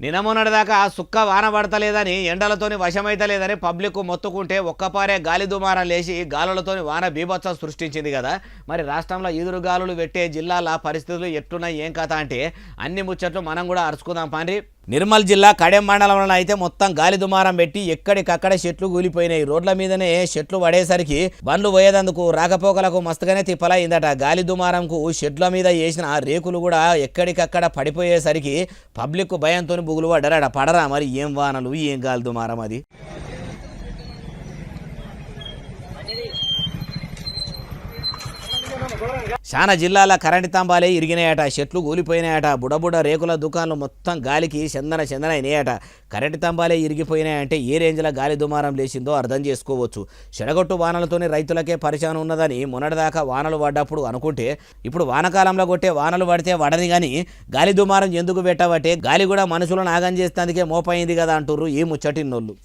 నిన్న మొన్నటిదాకా సుక్క వాన పడతలేదని ఎండలతోని వశమైతలేదని పబ్లిక్ మొత్తుకుంటే ఒక్కపారే గాలి దుమారం లేచి గాలులతోని వాన బీభత్సం సృష్టించింది కదా. మరి రాష్ట్రంలో ఈదురు గాలులు పెట్టే జిల్లాల పరిస్థితులు ఎట్టున్నాయి ఏం కథ అంటే అన్ని ముచ్చట్లు మనం కూడా అరుచుకుందాం పండి. నిర్మల్ జిల్లా కడెం మండలంలో అయితే మొత్తం గాలి దుమారం పెట్టి ఎక్కడికక్కడ చెట్లు కూలిపోయినాయి. రోడ్ల మీదనే చెట్లు పడేసరికి బండ్లు పోయేదందుకు రాకపోకలకు మస్తుగానే తిప్పలైందట. గాలి దుమారంకు చెట్ల మీద వేసిన రేకులు కూడా ఎక్కడికక్కడ పడిపోయేసరికి పబ్లిక్ భయంతో బుగులు పడ్డారట. పడరా మరి ఏం వానలు ఏం గాలి దుమారం అది. చాలా జిల్లాల కరెంటు తంబాలే ఇరిగినాయట, చెట్లు కూలిపోయినాయట, బుడబుడ రేకుల దుకాణాలు మొత్తం గాలికి చందన అయినాయట. కరెంటు తంబాలే ఇరిగిపోయినాయంటే ఏ రేంజ్లో గాలి దుమారం లేచిందో అర్థం చేసుకోవచ్చు. చెడగొట్టు వానలతోనే రైతులకే పరిశానం ఉన్నదని మొన్నటిదాకా వానలు పడ్డప్పుడు అనుకుంటే ఇప్పుడు వానకాలంలో కొట్టే వానలు పడితే వడని కానీ గాలి దుమారం ఎందుకు పెట్టబట్టే గాలి కూడా మనుషులను ఆగం చేసేందుకే మోపైంది కదా అంటుర్రు ఈ ముచ్చటిన్నోళ్ళు.